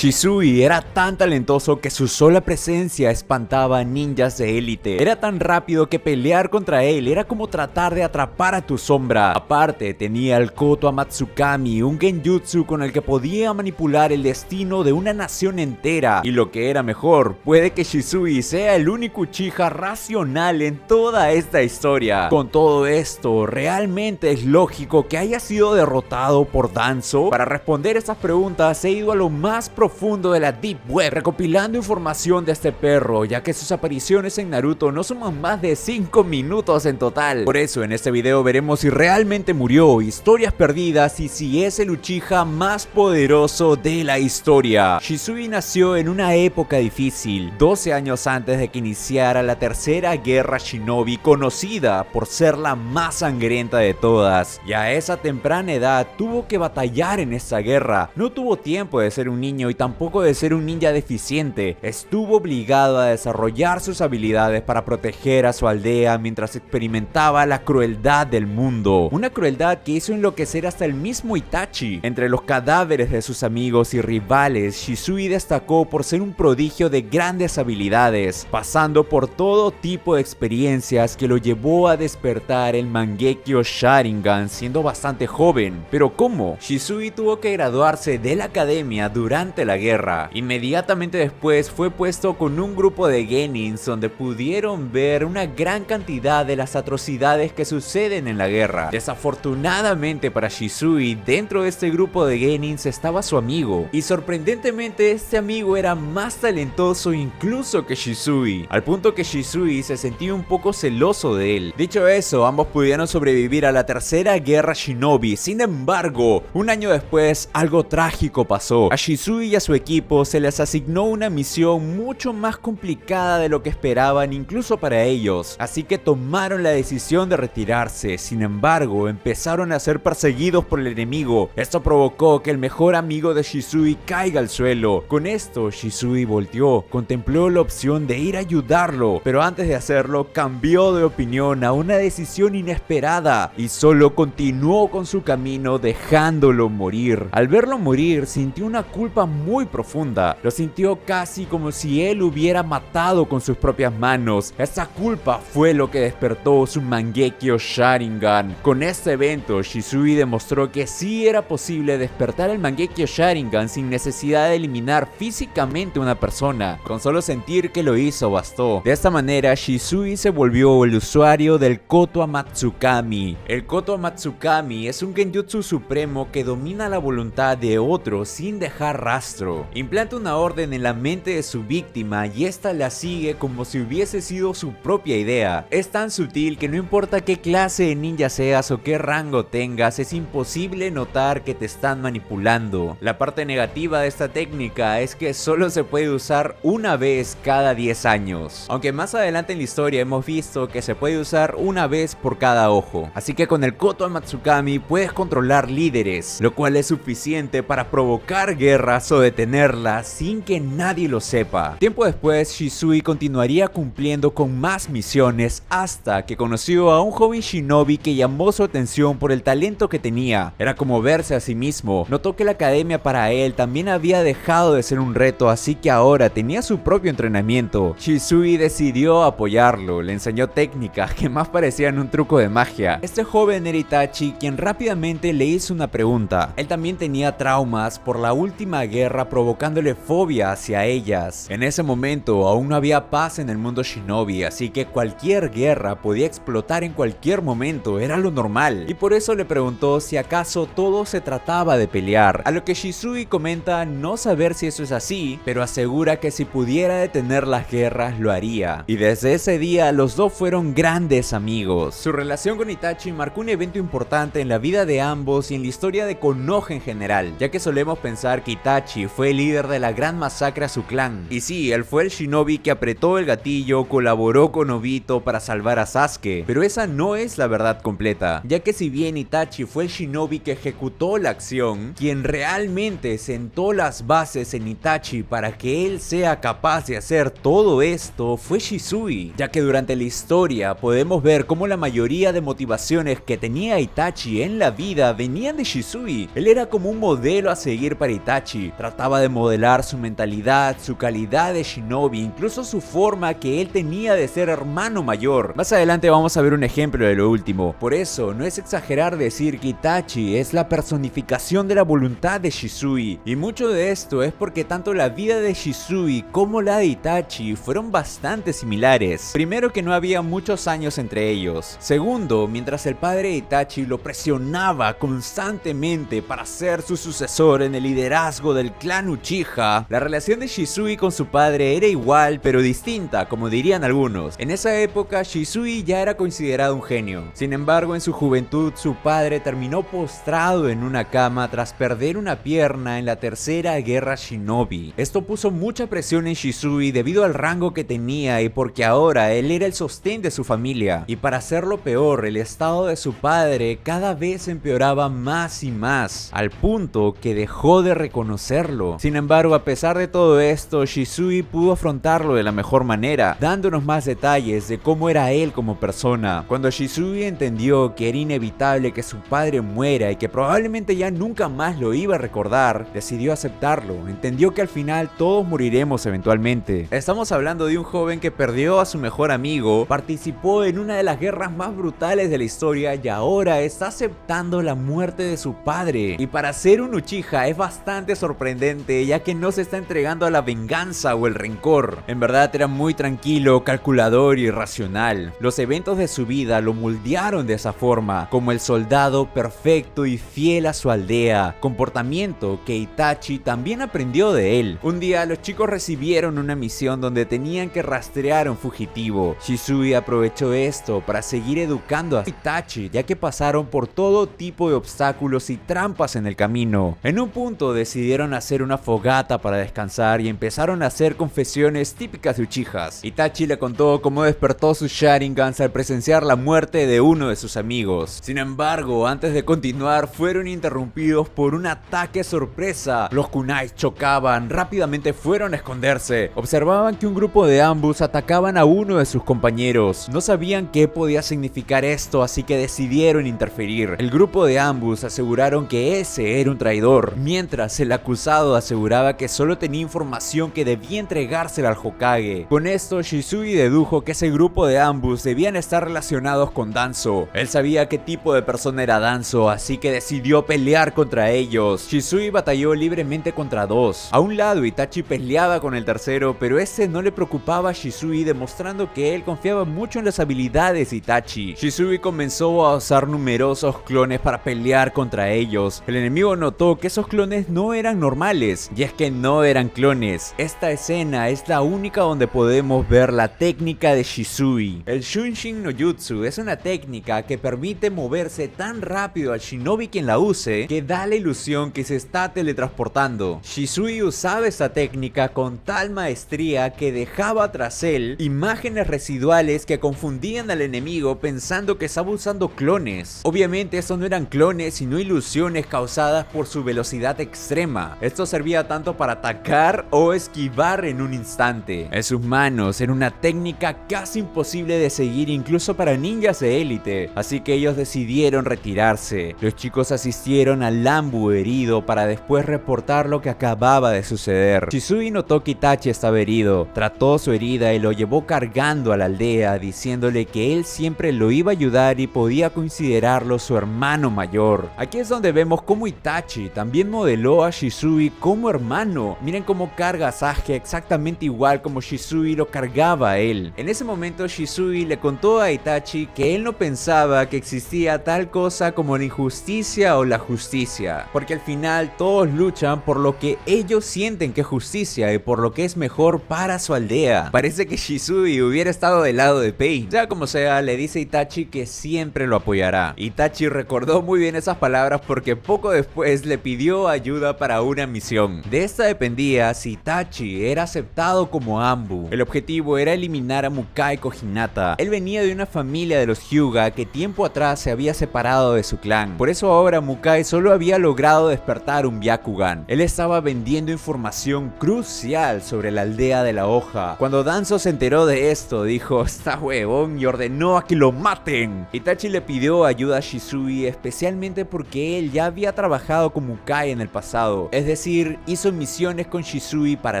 Shisui era tan talentoso que su sola presencia espantaba a ninjas de élite. Era tan rápido que pelear contra él era como tratar de atrapar a tu sombra. Aparte, tenía el Koto Amatsukami, un genjutsu con el que podía manipular el destino de una nación entera. Y lo que era mejor, puede que Shisui sea el único Uchiha racional en toda esta historia. Con todo esto, ¿realmente es lógico que haya sido derrotado por Danzo? Para responder estas preguntas he ido a lo más profundo de la Deep Web, recopilando información de este perro, ya que sus apariciones en Naruto no suman más de 5 minutos en total. Por eso en este video veremos si realmente murió, historias perdidas y si es el Uchiha más poderoso de la historia. Shisui nació en una época difícil, 12 años antes de que iniciara la tercera guerra shinobi, conocida por ser la más sangrienta de todas, y a esa temprana edad tuvo que batallar en esta guerra. No tuvo tiempo de ser un niño y tampoco de ser un ninja deficiente. Estuvo obligado a desarrollar sus habilidades para proteger a su aldea mientras experimentaba la crueldad del mundo. Una crueldad que hizo enloquecer hasta el mismo Itachi. Entre los cadáveres de sus amigos y rivales, Shisui destacó por ser un prodigio de grandes habilidades, pasando por todo tipo de experiencias que lo llevó a despertar el Mangekyo Sharingan siendo bastante joven. ¿Pero cómo? Shisui tuvo que graduarse de la academia durante la guerra. Inmediatamente después fue puesto con un grupo de genins donde pudieron ver una gran cantidad de las atrocidades que suceden en la guerra. Desafortunadamente para Shisui, dentro de este grupo de genins estaba su amigo, y sorprendentemente este amigo era más talentoso incluso que Shisui, al punto que Shisui se sentía un poco celoso de él. Dicho eso, ambos pudieron sobrevivir a la tercera guerra shinobi. Sin embargo, un año después algo trágico pasó. A Shisui y a su equipo se les asignó una misión mucho más complicada de lo que esperaban incluso para ellos, así que tomaron la decisión de retirarse. Sin embargo, empezaron a ser perseguidos por el enemigo. Esto provocó que el mejor amigo de Shisui caiga al suelo. Con esto, Shisui volteó, contempló la opción de ir a ayudarlo, pero antes de hacerlo cambió de opinión a una decisión inesperada y solo continuó con su camino dejándolo morir. Al verlo morir, sintió una culpa muy profunda. Lo sintió casi como si él hubiera matado con sus propias manos. Esa culpa fue lo que despertó su Mangekyo Sharingan. Con este evento, Shisui demostró que sí era posible despertar el Mangekyo Sharingan sin necesidad de eliminar físicamente a una persona. Con solo sentir que lo hizo bastó. De esta manera, Shisui se volvió el usuario del Koto Amatsukami. El Koto Amatsukami es un genjutsu supremo que domina la voluntad de otro sin dejar rastro. Implanta una orden en la mente de su víctima y esta la sigue como si hubiese sido su propia idea. Es tan sutil que no importa qué clase de ninja seas o qué rango tengas, es imposible notar que te están manipulando. La parte negativa de esta técnica es que solo se puede usar una vez cada 10 años. Aunque más adelante en la historia hemos visto que se puede usar una vez por cada ojo. Así que con el Koto Amatsukami puedes controlar líderes, lo cual es suficiente para provocar guerras o detenerlas sin que nadie lo sepa. Tiempo después, Shisui continuaría cumpliendo con más misiones hasta que conoció a un joven shinobi que llamó su atención por el talento que tenía. Era como verse a sí mismo. Notó que la academia para él también había dejado de ser un reto, así que ahora tenía su propio entrenamiento. Shisui decidió apoyarlo, le enseñó técnicas que más parecían un truco de magia. Este joven era Itachi, quien rápidamente le hizo una pregunta. Él también tenía traumas por la última guerra, provocándole fobia hacia ellas. En ese momento aún no había paz en el mundo shinobi, así que cualquier guerra podía explotar en cualquier momento, era lo normal. Y por eso le preguntó si acaso todo se trataba de pelear, a lo que Shisui comenta no saber si eso es así, pero asegura que si pudiera detener las guerras lo haría. Y desde ese día los dos fueron grandes amigos. Su relación con Itachi marcó un evento importante en la vida de ambos y en la historia de Konoha en general, ya que solemos pensar que Itachi fue el líder de la gran masacre a su clan. Y sí, él fue el shinobi que apretó el gatillo, colaboró con Obito para salvar a Sasuke, pero esa no es la verdad completa, ya que si bien Itachi fue el shinobi que ejecutó la acción, quien realmente sentó las bases en Itachi para que él sea capaz de hacer todo esto fue Shisui, ya que durante la historia podemos ver cómo la mayoría de motivaciones que tenía Itachi en la vida venían de Shisui. Él era como un modelo a seguir para Itachi, trataba de modelar su mentalidad, su calidad de shinobi, incluso su forma que él tenía de ser hermano mayor. Más adelante vamos a ver un ejemplo de lo último. Por eso, no es exagerar decir que Itachi es la personificación de la voluntad de Shisui, y mucho de esto es porque tanto la vida de Shisui como la de Itachi fueron bastante similares. Primero, que no había muchos años entre ellos. Segundo, mientras el padre de Itachi lo presionaba constantemente para ser su sucesor en el liderazgo del clan Uchiha, la relación de Shisui con su padre era igual pero distinta, como dirían algunos. En esa época, Shisui ya era considerado un genio. Sin embargo, en su juventud, su padre terminó postrado en una cama tras perder una pierna en la tercera guerra Shinobi. Esto puso mucha presión en Shisui debido al rango que tenía y porque ahora él era el sostén de su familia. Y para hacerlo peor, el estado de su padre cada vez empeoraba más y más, al punto que dejó de reconocerlo. Sin embargo, a pesar de todo esto, Shisui pudo afrontarlo de la mejor manera, dándonos más detalles de cómo era él como persona. Cuando Shisui entendió que era inevitable que su padre muera y que probablemente ya nunca más lo iba a recordar, decidió aceptarlo. Entendió que al final todos moriremos eventualmente. Estamos hablando de un joven que perdió a su mejor amigo, participó en una de las guerras más brutales de la historia y ahora está aceptando la muerte de su padre. Y para ser un Uchiha es bastante sorprendente, ya que no se está entregando a la venganza o el rencor. En verdad era muy tranquilo, calculador y racional. Los eventos de su vida lo moldearon de esa forma, como el soldado perfecto y fiel a su aldea, comportamiento que Itachi también aprendió de él. Un día los chicos recibieron una misión donde tenían que rastrear a un fugitivo. Shisui aprovechó esto para seguir educando a Itachi, ya que pasaron por todo tipo de obstáculos y trampas en el camino. En un punto decidieron hacer una fogata para descansar y empezaron a hacer confesiones típicas de Uchihas. Itachi le contó cómo despertó sus Sharingans al presenciar la muerte de uno de sus amigos. Sin embargo, antes de continuar, fueron interrumpidos por un ataque sorpresa. Los kunais chocaban, rápidamente fueron a esconderse. Observaban que un grupo de ambos atacaban a uno de sus compañeros. No sabían qué podía significar esto, así que decidieron interferir. El grupo de ambos aseguraron que ese era un traidor, mientras el acusado aseguraba que solo tenía información que debía entregársela al Hokage. Con esto, Shisui dedujo que ese grupo de ambos debían estar relacionados con Danzo. Él sabía qué tipo de persona era Danzo, así que decidió pelear contra ellos. Shisui batalló libremente contra dos. A un lado, Itachi peleaba con el tercero, pero ese no le preocupaba a Shisui, demostrando que él confiaba mucho en las habilidades de Itachi. Shisui comenzó a usar numerosos clones para pelear contra ellos. El enemigo notó que esos clones no eran normales, y es que no eran clones. Esta escena es la única donde podemos ver la técnica de Shisui. El Shunshin no Jutsu es una técnica que permite moverse tan rápido al shinobi quien la use que da la ilusión que se está teletransportando. Shisui usaba esta técnica con tal maestría que dejaba tras él imágenes residuales que confundían al enemigo pensando que estaba usando clones. Obviamente estos no eran clones sino ilusiones causadas por su velocidad extrema. Esto servía tanto para atacar o esquivar en un instante. En sus manos era una técnica casi imposible de seguir incluso para ninjas de élite, así que ellos decidieron retirarse. Los chicos asistieron al Lambu herido para después reportar lo que acababa de suceder. Shisui notó que Itachi estaba herido, trató su herida y lo llevó cargando a la aldea, diciéndole que él siempre lo iba a ayudar y podía considerarlo su hermano mayor. Aquí es donde vemos cómo Itachi también modeló a Shisui como hermano. Miren cómo carga a Sasuke exactamente igual como Shisui lo cargaba a él. En ese momento Shisui le contó a Itachi que él no pensaba que existía tal cosa como la injusticia o la justicia, porque al final todos luchan por lo que ellos sienten que es justicia y por lo que es mejor para su aldea. Parece que Shisui hubiera estado del lado de Pain. Sea como sea, le dice a Itachi que siempre lo apoyará. Itachi recordó muy bien esas palabras porque poco después le pidió ayuda para una misión. De esta dependía si Itachi era aceptado como Anbu. El objetivo era eliminar a Mukai Kohinata. Él venía de una familia de los Hyuga que tiempo atrás se había separado de su clan. Por eso ahora Mukai solo había logrado despertar un Byakugan. Él estaba vendiendo información crucial sobre la aldea de la hoja. Cuando Danzo se enteró de esto, dijo: "Está huevón", y ordenó a que lo maten. Itachi le pidió ayuda a Shisui especialmente porque él ya había trabajado con Mukai en el pasado. Es decir, decir, hizo misiones con Shisui para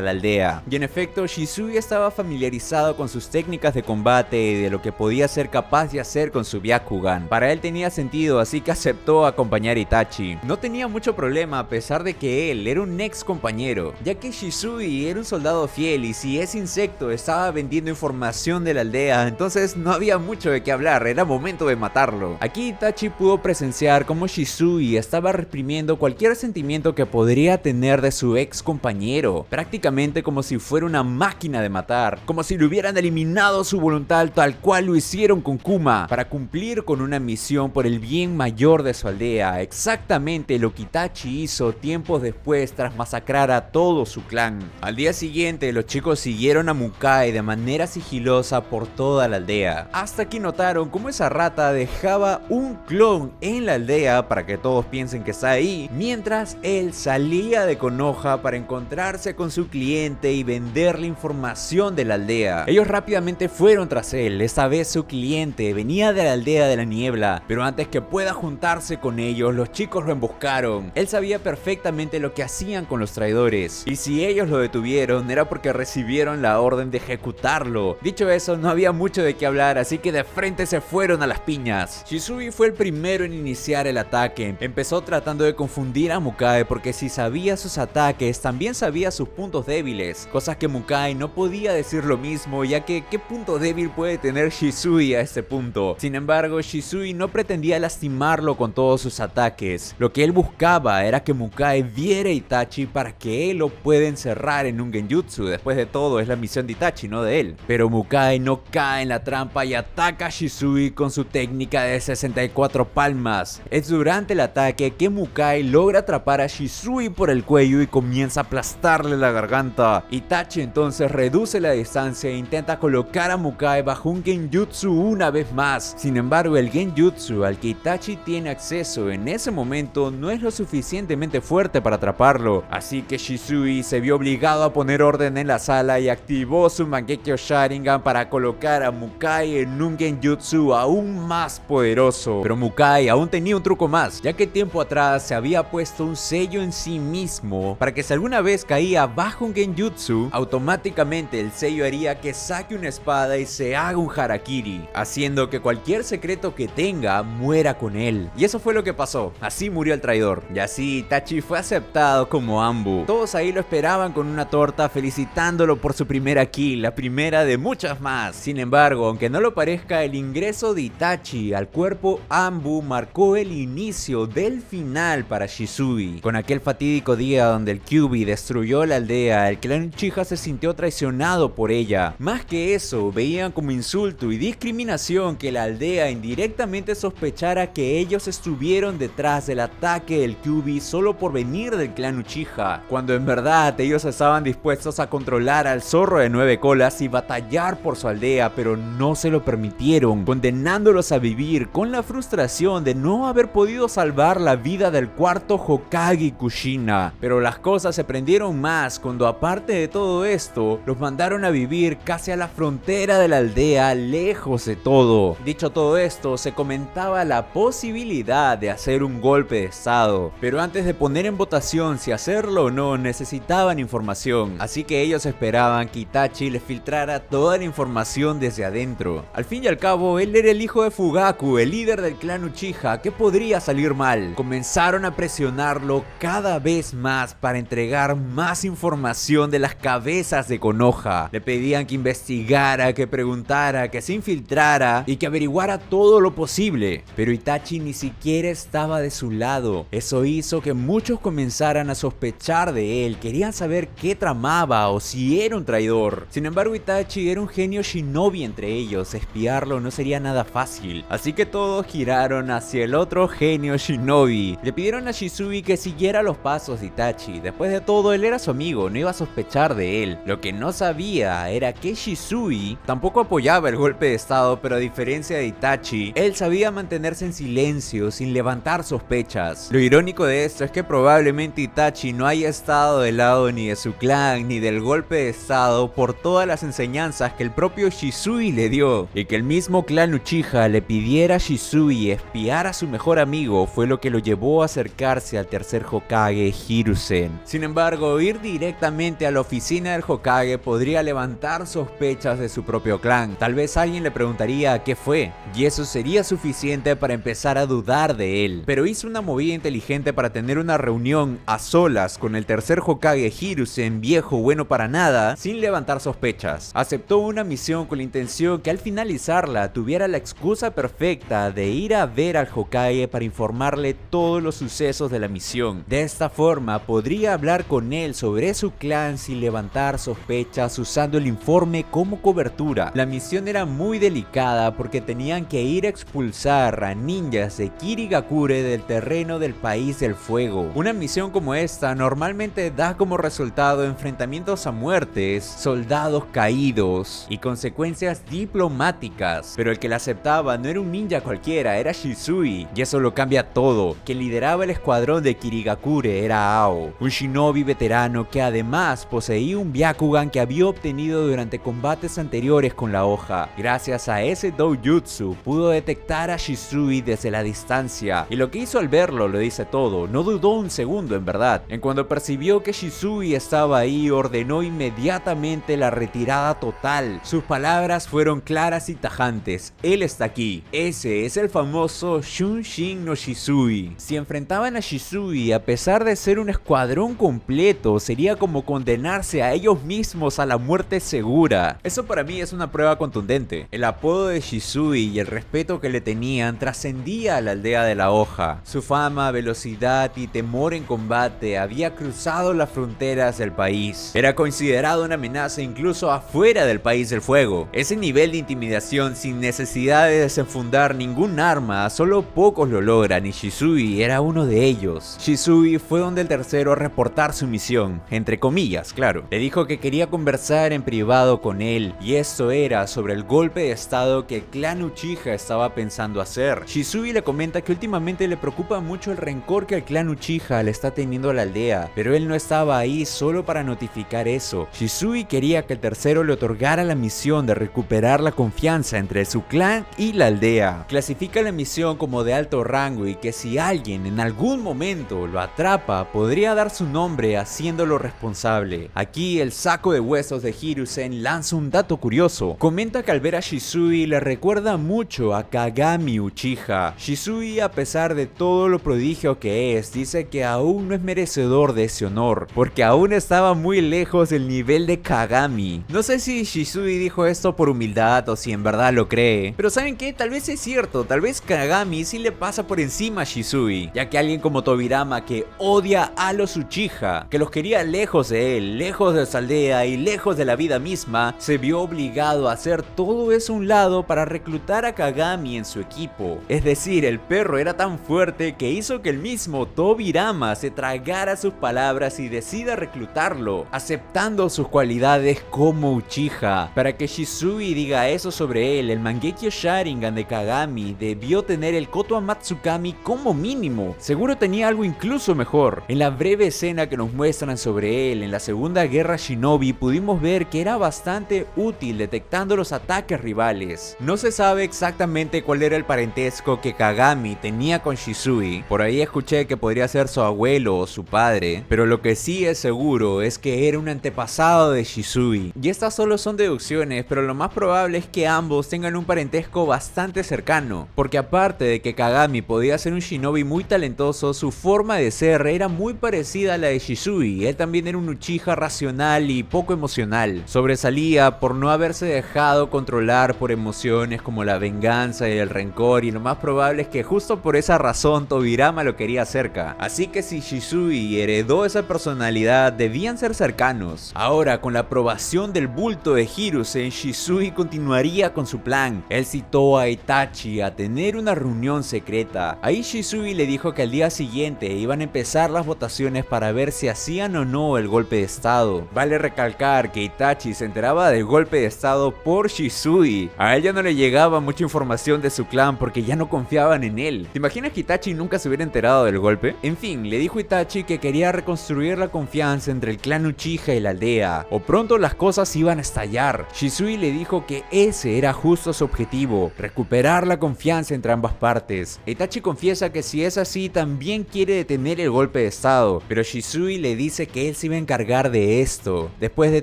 la aldea. Y en efecto, Shisui estaba familiarizado con sus técnicas de combate y de lo que podía ser capaz de hacer con su Byakugan. Para él tenía sentido, así que aceptó acompañar a Itachi. No tenía mucho problema a pesar de que él era un ex compañero, ya que Shisui era un soldado fiel y si ese insecto estaba vendiendo información de la aldea, entonces no había mucho de qué hablar, era momento de matarlo. Aquí Itachi pudo presenciar cómo Shisui estaba reprimiendo cualquier sentimiento que podría tener de su ex compañero, prácticamente como si fuera una máquina de matar, como si le hubieran eliminado su voluntad tal cual lo hicieron con Kuma, para cumplir con una misión por el bien mayor de su aldea, exactamente lo que Itachi hizo tiempos después tras masacrar a todo su clan. Al día siguiente los chicos siguieron a Mukai de manera sigilosa por toda la aldea, hasta que notaron cómo esa rata dejaba un clon en la aldea para que todos piensen que está ahí, mientras él salía de Konoha para encontrarse con su cliente y venderle información de la aldea. Ellos rápidamente fueron tras él, esta vez su cliente venía de la aldea de la niebla, pero antes que pueda juntarse con ellos, los chicos lo emboscaron. Él sabía perfectamente lo que hacían con los traidores, y si ellos lo detuvieron era porque recibieron la orden de ejecutarlo. Dicho eso, no había mucho de qué hablar, así que de frente se fueron a las piñas. Shisui fue el primero en iniciar el ataque. Empezó tratando de confundir a Mukai porque si sabía sus ataques, también sabía sus puntos débiles, cosas que Mukai no podía decir lo mismo, ya que ¿qué punto débil puede tener Shisui a este punto? Sin embargo, Shisui no pretendía lastimarlo con todos sus ataques. Lo que él buscaba era que Mukai viera a Itachi para que él lo pueda encerrar en un genjutsu. Después de todo, es la misión de Itachi, no de él. Pero Mukai no cae en la trampa y ataca a Shisui con su técnica de 64 palmas. Es durante el ataque que Mukai logra atrapar a Shisui por el cuello y comienza a aplastarle la garganta. Itachi entonces reduce la distancia e intenta colocar a Mukai bajo un genjutsu una vez más. Sin embargo, el genjutsu al que Itachi tiene acceso en ese momento no es lo suficientemente fuerte para atraparlo, así que Shisui se vio obligado a poner orden en la sala y activó su Mangekyo Sharingan para colocar a Mukai en un genjutsu aún más poderoso. Pero Mukai aún tenía un truco más, ya que tiempo atrás se había puesto un sello en sí mismo para que si alguna vez caía bajo un genjutsu, automáticamente el sello haría que saque una espada y se haga un harakiri, haciendo que cualquier secreto que tenga muera con él. Y eso fue lo que pasó, así murió el traidor. Y así Itachi fue aceptado como Anbu. Todos ahí lo esperaban con una torta felicitándolo por su primera kill, la primera de muchas más. Sin embargo, aunque no lo parezca, el ingreso de Itachi al cuerpo Anbu marcó el inicio del final para Shisui. Con aquel fatídico día donde el Kyuubi destruyó la aldea, el clan Uchiha se sintió traicionado por ella. Más que eso, veían como insulto y discriminación que la aldea indirectamente sospechara que ellos estuvieron detrás del ataque del Kyuubi solo por venir del clan Uchiha, cuando en verdad ellos estaban dispuestos a controlar al zorro de 9 colas y batallar por su aldea, pero no se lo permitieron, condenándolos a vivir con la frustración de no haber podido salvar la vida del cuarto Hokage Kushina. Pero las cosas se prendieron más cuando, aparte de todo esto, los mandaron a vivir casi a la frontera de la aldea, lejos de todo. Dicho todo esto, se comentaba la posibilidad de hacer un golpe de estado, pero antes de poner en votación si hacerlo o no, necesitaban información, así que ellos esperaban que Itachi les filtrara toda la información desde adentro. Al fin y al cabo, él era el hijo de Fugaku, el líder del clan Uchiha. ¿Qué podría salir mal? Comenzaron a presionarlo cada vez más para entregar más información de las cabezas de Konoha. Le pedían que investigara, que preguntara, que se infiltrara y que averiguara todo lo posible, pero Itachi ni siquiera estaba de su lado. Eso hizo que muchos comenzaran a sospechar de él, querían saber qué tramaba o si era un traidor. Sin embargo, Itachi era un genio shinobi entre ellos, espiarlo no sería nada fácil, así que todos giraron hacia el otro genio shinobi. Le pidieron a Shisui que siguiera los pasos de Itachi. Después de todo, él era su amigo, no iba a sospechar de él. Lo que no sabía era que Shisui tampoco apoyaba el golpe de estado, pero a diferencia de Itachi, él sabía mantenerse en silencio sin levantar sospechas. Lo irónico de esto es que probablemente Itachi no haya estado del lado ni de su clan ni del golpe de estado por todas las enseñanzas que el propio Shisui le dio, y que el mismo clan Uchiha le pidiera a Shisui espiar a su mejor amigo fue lo que lo llevó a acercarse al tercer Hokage, Hiruzen. Sin embargo, ir directamente a la oficina del Hokage podría levantar sospechas de su propio clan. Tal vez alguien le preguntaría qué fue, y eso sería suficiente para empezar a dudar de él. Pero hizo una movida inteligente para tener una reunión a solas con el tercer Hokage Hiruzen, viejo bueno para nada, sin levantar sospechas. Aceptó una misión con la intención que al finalizarla tuviera la excusa perfecta de ir a ver al Hokage para informarle todos los sucesos de la misión. De esta forma podría hablar con él sobre su clan sin levantar sospechas, usando el informe como cobertura. La misión era muy delicada porque tenían que ir a expulsar a ninjas de Kirigakure del terreno del país del fuego. Una misión como esta normalmente da como resultado enfrentamientos a muertes, soldados caídos y consecuencias diplomáticas, pero el que la aceptaba no era un ninja cualquiera, era Shisui, y eso lo cambia todo. Quien lideraba el escuadrón de Kirigakure era Ao, un shinobi veterano que además poseía un Byakugan que había obtenido durante combates anteriores con la hoja. Gracias a ese doujutsu pudo detectar a Shisui desde la distancia, y lo que hizo al verlo lo dice todo. No dudó un segundo, en verdad. En cuanto percibió que Shisui estaba ahí, ordenó inmediatamente la retirada total. Sus palabras fueron claras y tajantes: él está aquí. Ese es el famoso Shunshin no Shisui. Si enfrentaban a Shisui, a pesar de ser un escuadrón completo, sería como condenarse a ellos mismos a la muerte segura. Eso para mí es una prueba contundente. El apodo de Shisui y el respeto que le tenían trascendía a la aldea de la hoja. Su fama, velocidad y temor en combate había cruzado las fronteras del país. Era considerado una amenaza incluso afuera del país del fuego. Ese nivel de intimidación sin necesidad de desenfundar ningún arma, solo pocos lo logran, y Shisui era uno de ellos. Shisui fue donde el tercero a reportar su misión, entre comillas, claro. Le dijo que quería conversar en privado con él, y esto era sobre el golpe de estado que el clan Uchiha estaba pensando hacer. Shisui le comenta que últimamente le preocupa mucho el rencor que el clan Uchiha le está teniendo a la aldea, pero él no estaba ahí solo para notificar eso. Shisui quería que el tercero le otorgara la misión de recuperar la confianza entre su clan y la aldea. Clasifica la misión como de alto rango y que si alguien en algún momento lo atrapa, podría dar su nombre haciéndolo responsable. Aquí el saco de huesos de Hiruzen lanza un dato curioso. Comenta que al ver a Shisui le recuerda mucho a Kagami Uchiha. Shisui, a pesar de todo lo prodigio que es, dice que aún no es merecedor de ese honor, porque aún estaba muy lejos del nivel de Kagami. No sé si Shisui dijo esto por humildad o si en verdad lo cree, pero ¿saben qué? Tal vez es cierto, tal vez Kagami sí le pasa por encima a Shisui, ya que alguien como Tobirama, que odia a los Uchiha, que los quería lejos de él, lejos de su aldea y lejos de la vida misma, se vio obligado a hacer todo eso a un lado para reclutar a Kagami en su equipo. Es decir, el perro era tan fuerte que hizo que el mismo Tobirama se tragara sus palabras y decida reclutarlo, aceptando sus cualidades como Uchiha. Para que Shisui diga eso sobre él, el Mangekyo Sharingan de Kagami debió tener el Koto Amatsukami como mínimo. Seguro tenía algo incluso mejor. En la breve escena que nos muestran sobre él en la Segunda Guerra Shinobi, pudimos ver que era bastante útil detectando los ataques rivales. No se sabe exactamente cuál era el parentesco que Kagami tenía con Shisui. Por ahí escuché que podría ser su abuelo o su padre, pero lo que sí es seguro es que era un antepasado de Shisui. Y estas solo son deducciones, pero lo más probable es que ambos tengan un parentesco bastante cercano, porque aparte de que Kagami podía ser un shinobi muy talentoso, su forma de ser era muy parecida a la de Shisui. Él también era un Uchiha racional y poco emocional. Sobresalía por no haberse dejado controlar por emociones como la venganza y el rencor, y lo más probable es que justo por esa razón Tobirama lo quería cerca. Así que si Shisui heredó esa personalidad, debían ser cercanos. Ahora, con la aprobación del bulto de Hiruzen, Shisui continuaría con su plan. Él citó a Itachi a tener una reunión secreta. Ahí Shisui le dijo que al día siguiente iban a empezar las votaciones para ver si hacían o no el golpe de estado. Vale recalcar que Itachi se enteraba del golpe de estado por Shisui. A él ya no le llegaba mucha información de su clan porque ya no confiaban en él. ¿Te imaginas que Itachi nunca se hubiera enterado del golpe? En fin, le dijo Itachi que quería reconstruir la confianza entre el clan Uchiha y la aldea, o pronto las cosas iban a estallar. Shisui le dijo que ese era justo su objetivo, recuperar la confianza entre ambas partes. Itachi confiesa que si es así, también quiere detener el golpe de estado, pero Shisui le dice que él se iba a encargar de esto. Después de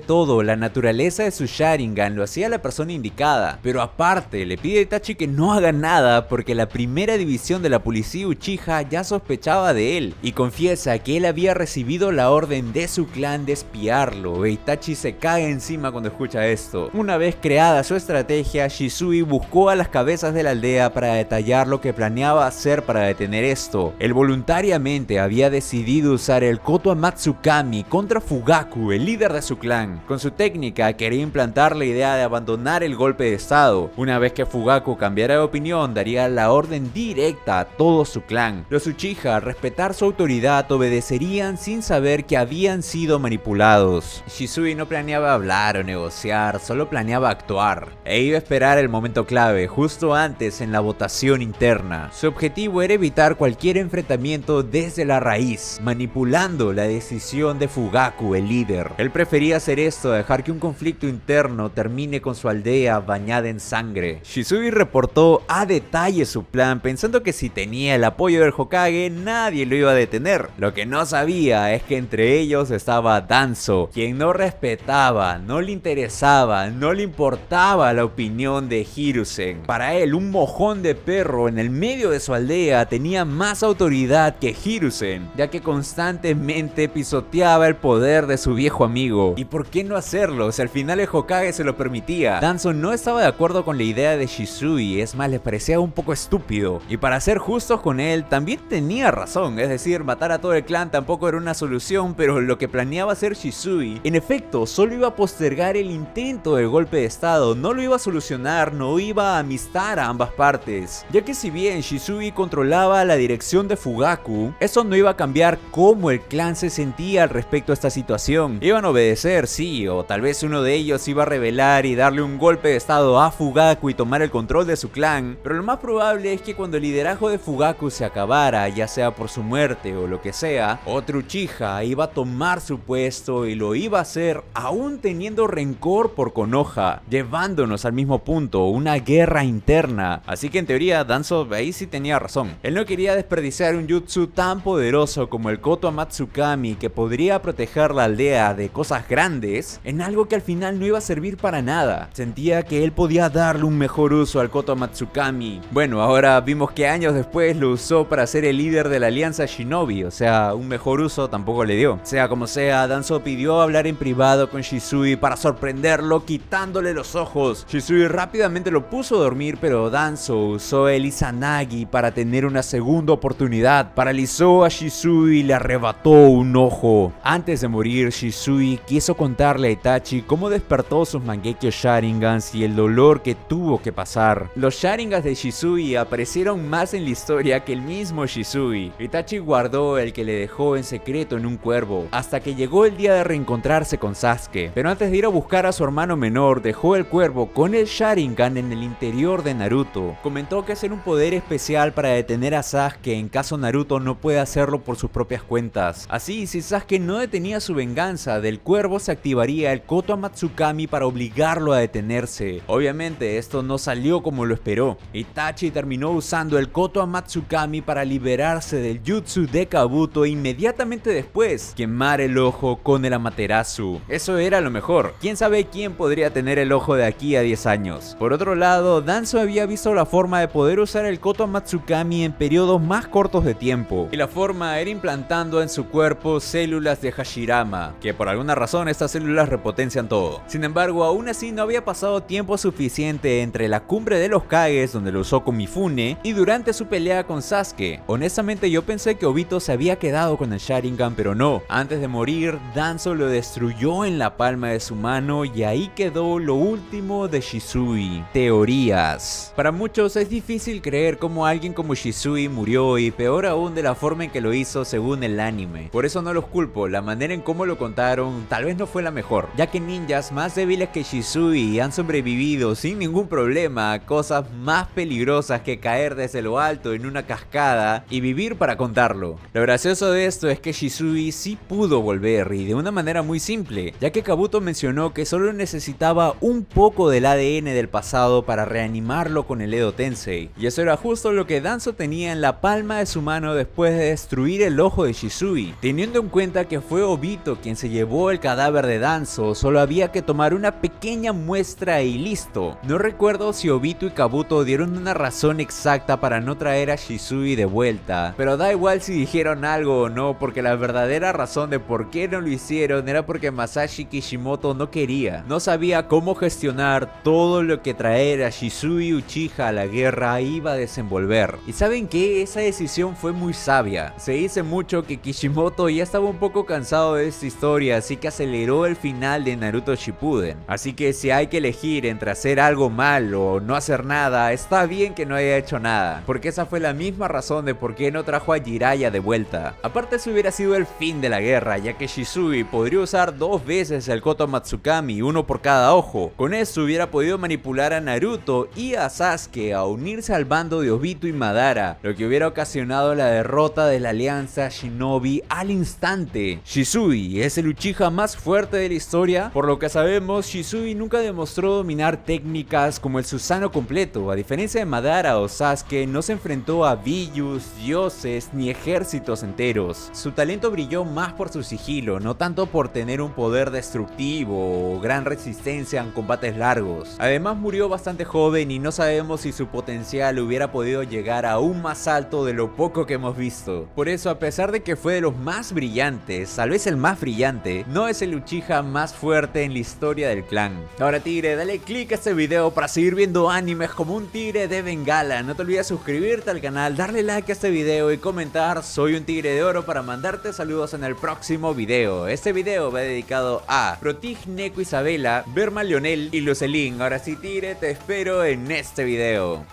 todo, la naturaleza de su Sharingan lo hacía la persona indicada, pero aparte le pide a Itachi que no haga nada porque la primera división de la policía Uchiha ya sospechaba de él y confiesa que él había recibido la orden de su clan de espiarlo. Itachi se cae encima cuando escucha esto. Una vez creada su estrategia, Shisui buscó a las cabezas de la aldea para detallar lo que planeaba hacer para detener esto. Él voluntariamente había decidido usar el Koto Amatsukami contra Fugaku, el líder de su clan. Con su técnica quería implantar la idea de abandonar el golpe de estado. Una vez que Fugaku cambiara de opinión, daría la orden directa a todo su clan. Los Uchiha, al respetar su autoridad, obedecerían sin saber que habían sido manipulados. Shisui no planeaba hablar o negociar, solo planeaba actuar. E iba a esperar el momento clave, justo antes en la votación interna. Su objetivo era evitar cualquier enfrentamiento desde la raíz, manipulando la decisión de Fugaku, el líder. Él prefería hacer esto a dejar que un conflicto interno termine con su aldea bañada en sangre. Shisui reportó a detalle su plan, pensando que si tenía el apoyo del Hokage, nadie lo iba a detener. Lo que no sabía es que entre ellos estaba Danzo, quien no respetaba, no le interesaba, no le importaba la opinión de Hiruzen. Para él, un mojón de perro en el medio de su aldea tenía más autoridad que Hiruzen, ya que constantemente pisoteaba el poder de su viejo amigo. ¿Y por qué no hacerlo si al final el Hokage se lo permitía? Danzo no estaba de acuerdo con la idea de Shisui, es más, le parecía un poco estúpido. Y para ser justos con él, también tenía razón, es decir, matar a todo el clan tampoco era una solución, pero lo que planeaba hacer Shisui, en efecto, solo iba a postergar el intento del golpe de estado, no lo iba a solucionar, no iba a amistar a ambas partes, ya que si bien Shisui controlaba la dirección de Fugaku, eso no iba a cambiar cómo el clan se sentía al respecto a esta situación. Iban a obedecer, sí, o tal vez uno de ellos iba a rebelar y darle un golpe de estado a Fugaku y tomar el control de su clan, pero lo más probable es que cuando el liderazgo de Fugaku se acabara, ya sea por su muerte o lo que sea, otro Uchiha iba a tomar su puesto y lo iba a hacer aún teniendo rencor por Konoha, llevándonos al mismo punto, una guerra interna. Así que en teoría Danzo ahí sí tenía razón. Él no quería desperdiciar un jutsu tan poderoso como el Koto Amatsukami, que podría proteger la aldea de cosas grandes, en algo que al final no iba a servir para nada. Sentía que él podía darle un mejor uso al Koto Amatsukami. Bueno, ahora vimos que años después lo usó para ser el líder de la alianza Shinobi, o sea, un mejor uso tampoco le dio. Sea como sea, Danzo pidió hablar en privado con Shisui para sorprenderlo quitándole los ojos. Shisui rápidamente lo puso a dormir, pero Danzo usó el Izanagi para tener una segunda oportunidad. Paralizó a Shisui y le arrebató un ojo. Antes de morir, Shisui quiso contarle a Itachi cómo despertó sus Mangekyo Sharingans y el dolor que tuvo que pasar. Los Sharingans de Shisui aparecieron más en la historia que el mismo Shisui. Itachi guardó el que le dejó en secreto en un cuervo, hasta que llegó el día de reencontrarse con Sasuke. Pero antes de ir a buscar a su hermano menor, dejó el cuervo con el Sharingan en el interior de Naruto. Comentó que hacer un poder especial para detener a Sasuke en caso Naruto no puede hacerlo por sus propias cuentas. Así, si Sasuke no detenía su venganza, del cuervo se activaría el Koto Amatsukami para obligarlo a detenerse. Obviamente esto no salió como lo esperó. Itachi terminó usando el Koto Amatsukami para liberarse del jutsu de Kabuto e inmediatamente después quemar el ojo con el Amaterasu. Eso era lo mejor. Quién sabe quién podría tener el ojo de aquí a 10 años. Por otro lado, Danzo había visto la forma de poder usar el Koto Amatsukami en periodos más cortos de tiempo, y la forma era implantando en su cuerpo células de Hashirama, que por alguna razón estas células repotencian todo. Sin embargo, aún así no había pasado tiempo suficiente entre la cumbre de los Kages, donde lo usó con Mifune, y durante su pelea con Sasuke. Honestamente yo pensé que Obito se había quedado con el Sharingan, pero no. Antes de morir, Danzo lo destruyó en la palma de su mano y ahí quedó lo último de Shisui. Teorías. Para muchos es difícil creer cómo alguien como Shisui murió, y peor aún de la forma en que lo hizo según el anime. Por eso no los culpo, la manera en cómo lo contaron tal vez no fue la mejor, ya que ninjas más débiles que Shisui han sobrevivido sin ningún problema a cosas más peligrosas que caer desde lo alto en una cascada y vivir para contarlo. Lo gracioso de esto es que Shisui sí pudo volver, y de una manera muy simple, ya que Kabuto mencionó que solo necesitaba un poco del ADN del pasado para reanimarlo con el Edo Tensei, y eso era justo lo que Danzo tenía en la palma de su mano después de destruir el el ojo de Shisui. Teniendo en cuenta que fue Obito quien se llevó el cadáver de Danzo, solo había que tomar una pequeña muestra y listo. No recuerdo si Obito y Kabuto dieron una razón exacta para no traer a Shisui de vuelta, pero da igual si dijeron algo o no, porque la verdadera razón de por qué no lo hicieron era porque Masashi Kishimoto no quería. No sabía cómo gestionar todo lo que traer a Shisui Uchiha a la guerra iba a desenvolver. Y ¿saben qué? Esa decisión fue muy sabia. Se dice mucho que Kishimoto ya estaba un poco cansado de esta historia, así que aceleró el final de Naruto Shippuden. Así que si hay que elegir entre hacer algo mal o no hacer nada, está bien que no haya hecho nada, porque esa fue la misma razón de por qué no trajo a Jiraiya de vuelta. Aparte, eso hubiera sido el fin de la guerra, ya que Shisui podría usar 2 veces el Koto Matsukami, uno por cada ojo. Con eso hubiera podido manipular a Naruto y a Sasuke a unirse al bando de Obito y Madara, lo que hubiera ocasionado la derrota de la alianza Shinobi al instante. Shisui es el Uchiha más fuerte de la historia. Por lo que sabemos, Shisui nunca demostró dominar técnicas como el Susanoo completo. A diferencia de Madara o Sasuke, no se enfrentó a Billus, dioses ni ejércitos enteros. Su talento brilló más por su sigilo, no tanto por tener un poder destructivo o gran resistencia en combates largos. Además, murió bastante joven y no sabemos si su potencial hubiera podido llegar aún más alto de lo poco que hemos visto. Por eso, a pesar de que fue de los más brillantes, tal vez el más brillante, no es el Uchiha más fuerte en la historia del clan. Ahora, tigre, dale click a este video para seguir viendo animes como un tigre de Bengala. No te olvides suscribirte al canal, darle like a este video y comentar "soy un tigre de oro" para mandarte saludos en el próximo video. Este video va dedicado a Protig, Neko, Isabela, Berma, Leonel y Lucelín. Ahora sí, tigre, te espero en este video.